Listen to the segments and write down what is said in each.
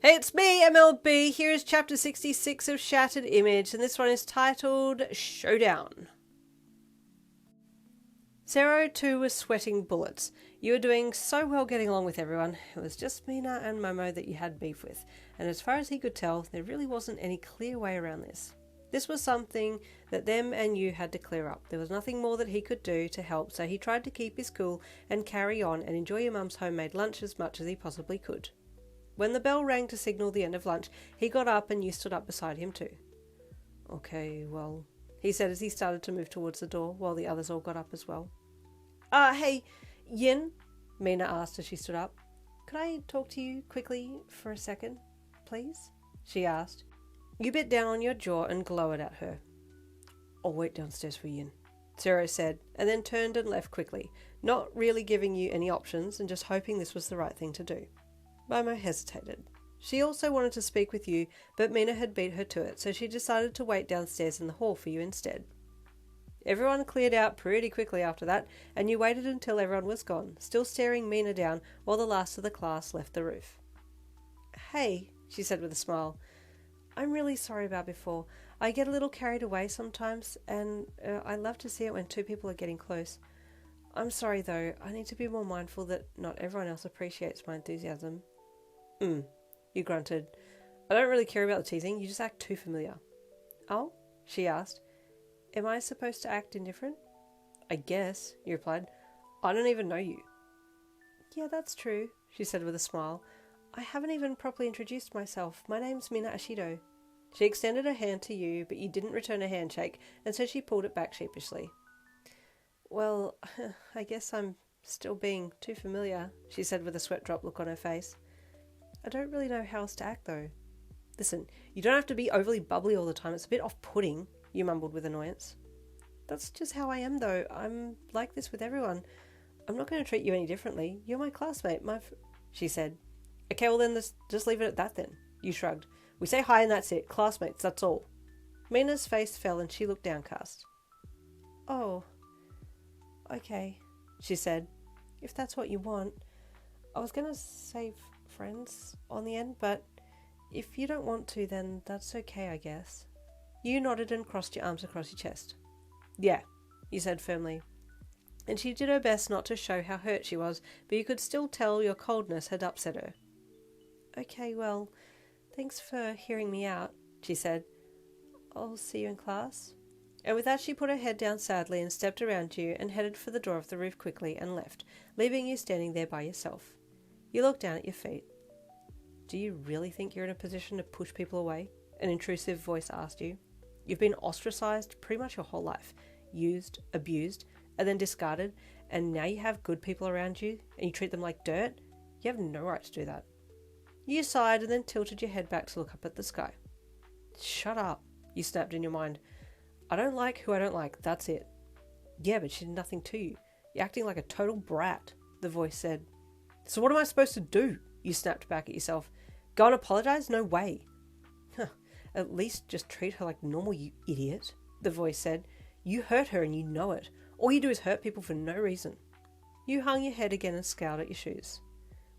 Hey, it's me, MLB. Here is chapter 66 of Shattered Image, and this one is titled Showdown. Sero too was sweating bullets. You were doing so well getting along with everyone. It was just Mina and Momo that you had beef with, and as far as he could tell, there really wasn't any clear way around this. This was something that them and you had to clear up. There was nothing more that he could do to help, so he tried to keep his cool and carry on and enjoy your mum's homemade lunch as much as he possibly could. When the bell rang to signal the end of lunch, he got up and you stood up beside him too. Okay, well, he said as he started to move towards the door while the others all got up as well. Hey, Yin, Mina asked as she stood up. Could I talk to you quickly for a second, please? She asked. You bit down on your jaw and glowered at her. I'll wait downstairs for Yin, Sero said, and then turned and left quickly, not really giving you any options and just hoping this was the right thing to do. Momo hesitated. She also wanted to speak with you, but Mina had beat her to it, so she decided to wait downstairs in the hall for you instead. Everyone cleared out pretty quickly after that, and you waited until everyone was gone, still staring Mina down while the last of the class left the roof. Hey, she said with a smile. I'm really sorry about before. I get a little carried away sometimes, and I love to see it when two people are getting close. I'm sorry though, I need to be more mindful that not everyone else appreciates my enthusiasm. You grunted. I don't really care about the teasing, you just act too familiar. Oh? She asked. Am I supposed to act indifferent? I guess, you replied. I don't even know you. Yeah, that's true, she said with a smile. I haven't even properly introduced myself. My name's Mina Ashido. She extended her hand to you, but you didn't return a handshake, and so she pulled it back sheepishly. Well, I guess I'm still being too familiar, she said with a sweat drop look on her face. I don't really know how else to act though. Listen, you don't have to be overly bubbly all the time. It's a bit off-putting, you mumbled with annoyance. That's just how I am though. I'm like this with everyone. I'm not going to treat you any differently. You're my classmate, she said. Okay, well then just leave it at that then, you shrugged. We say hi and that's it. Classmates, that's all. Mina's face fell and she looked downcast. Oh, okay, she said. If that's what you want. I was going to say friends on the end, but if you don't want to, then that's okay, I guess. You nodded and crossed your arms across your chest. Yeah, you said firmly. And she did her best not to show how hurt she was, but you could still tell your coldness had upset her. Okay, well, thanks for hearing me out, she said. I'll see you in class. And with that she put her head down sadly and stepped around you and headed for the door of the roof quickly and left, leaving you standing there by yourself. You looked down at your feet. Do you really think you're in a position to push people away? An intrusive voice asked you. You've been ostracized pretty much your whole life, used, abused, and then discarded, and now you have good people around you and you treat them like dirt? You have no right to do that. You sighed and then tilted your head back to look up at the sky. Shut up, you snapped in your mind. I don't like who I don't like, that's it. Yeah, but she did nothing to you. You're acting like a total brat, the voice said. So what am I supposed to do? You snapped back at yourself. Go and apologize? No way. At least just treat her like normal, you idiot, the voice said. You hurt her and you know it. All you do is hurt people for no reason. You hung your head again and scowled at your shoes.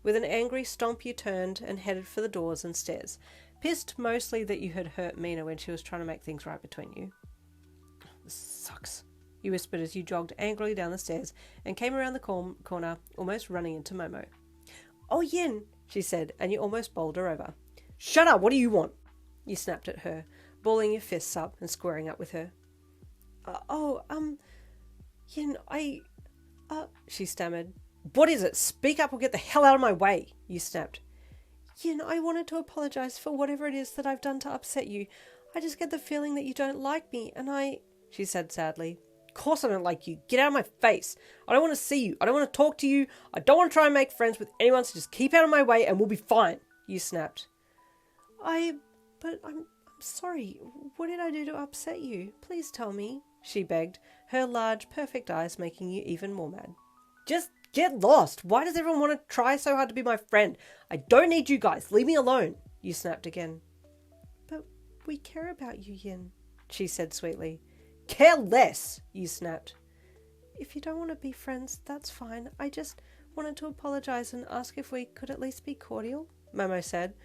With an angry stomp you turned and headed for the doors and stairs, pissed mostly that you had hurt Mina when she was trying to make things right between you. This sucks, you whispered as you jogged angrily down the stairs and came around the corner, almost running into Momo. Oh, Yin, she said, and you almost bowled her over. Shut up, what do you want? You snapped at her, balling your fists up and squaring up with her. Yin, she stammered. What is it? Speak up or get the hell out of my way, you snapped. Yin, I wanted to apologize for whatever it is that I've done to upset you. I just get the feeling that you don't like me, and she said sadly. Of course I don't like you. Get out of my face. I don't want to see you. I don't want to talk to you. I don't want to try and make friends with anyone, so just keep out of my way and we'll be fine, you snapped. But I'm sorry. What did I do to upset you? Please tell me, she begged, her large, perfect eyes making you even more mad. Just get lost. Why does everyone want to try so hard to be my friend? I don't need you guys. Leave me alone, you snapped again. But we care about you, Yin, she said sweetly. Care less, you snapped. If you don't want to be friends, that's fine. I just wanted to apologize and ask if we could at least be cordial, Momo said.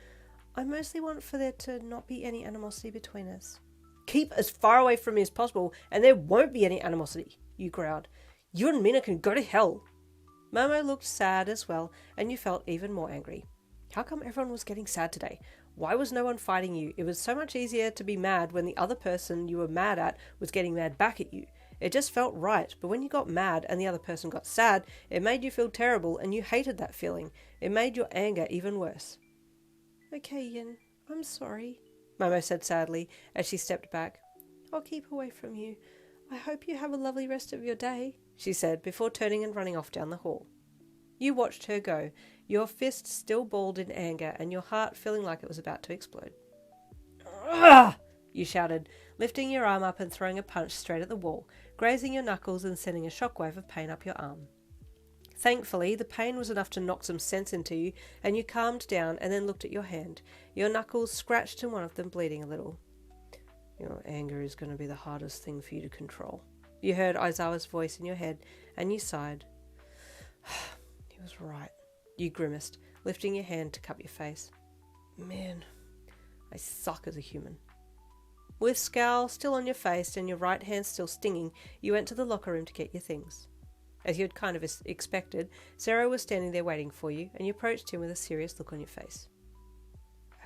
I mostly want for there to not be any animosity between us. Keep as far away from me as possible, and there won't be any animosity, you growled. You and Mina can go to hell. Momo looked sad as well, and you felt even more angry. How come everyone was getting sad today? Why was no one fighting you? It was so much easier to be mad when the other person you were mad at was getting mad back at you. It just felt right, but when you got mad and the other person got sad, it made you feel terrible and you hated that feeling. It made your anger even worse. Okay, Yin, I'm sorry, Momo said sadly as she stepped back. I'll keep away from you. I hope you have a lovely rest of your day, she said before turning and running off down the hall. You watched her go, your fist still balled in anger and your heart feeling like it was about to explode. Ugh! You shouted, lifting your arm up and throwing a punch straight at the wall, grazing your knuckles and sending a shockwave of pain up your arm. Thankfully, the pain was enough to knock some sense into you, and you calmed down and then looked at your hand, your knuckles scratched and one of them bleeding a little. Your anger is going to be the hardest thing for you to control. You heard Aizawa's voice in your head, and you sighed. He was right. You grimaced, lifting your hand to cup your face. Man, I suck as a human. With scowl still on your face and your right hand still stinging, you went to the locker room to get your things. As you had kind of expected, Sero was standing there waiting for you, and you approached him with a serious look on your face.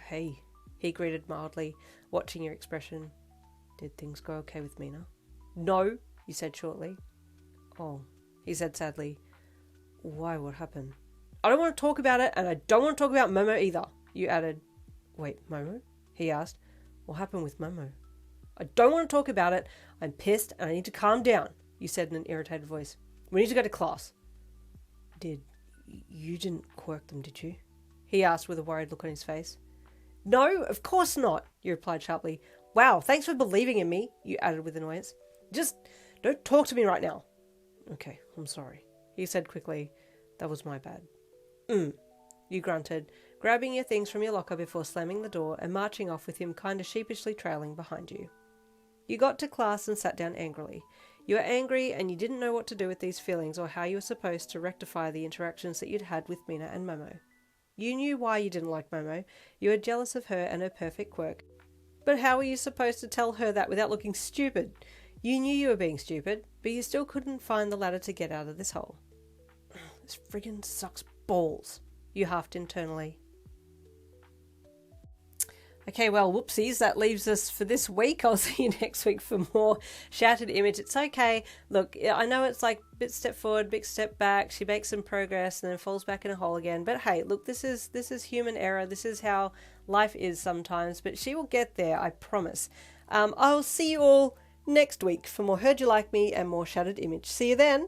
Hey, he greeted mildly, watching your expression. Did things go okay with Mina? No, you said shortly. Oh, he said sadly. Why, what happened? I don't want to talk about it, and I don't want to talk about Momo either, you added. Wait, Momo? He asked. What happened with Momo? I don't want to talk about it. I'm pissed, and I need to calm down, you said in an irritated voice. We need to go to class. You didn't quirk them, did you? He asked with a worried look on his face. No, of course not, you replied sharply. Wow, thanks for believing in me, you added with annoyance. Just don't talk to me right now. Okay, I'm sorry, he said quickly. That was my bad. You grunted, grabbing your things from your locker before slamming the door and marching off with him kind of sheepishly trailing behind you. You got to class and sat down angrily. You were angry and you didn't know what to do with these feelings or how you were supposed to rectify the interactions that you'd had with Mina and Momo. You knew why you didn't like Momo. You were jealous of her and her perfect quirk. But how were you supposed to tell her that without looking stupid? You knew you were being stupid, but you still couldn't find the ladder to get out of this hole. This friggin' sucks balls, you huffed internally. Okay, well, whoopsies, that leaves us for this week. I'll see you next week for more Shattered Image. It's okay. Look, I know it's like bit step forward, big step back. She makes some progress and then falls back in a hole again. But hey, look, this is human error. This is how life is sometimes. But she will get there, I promise. I'll see you all next week for more Heard You Like Me and more Shattered Image. See you then.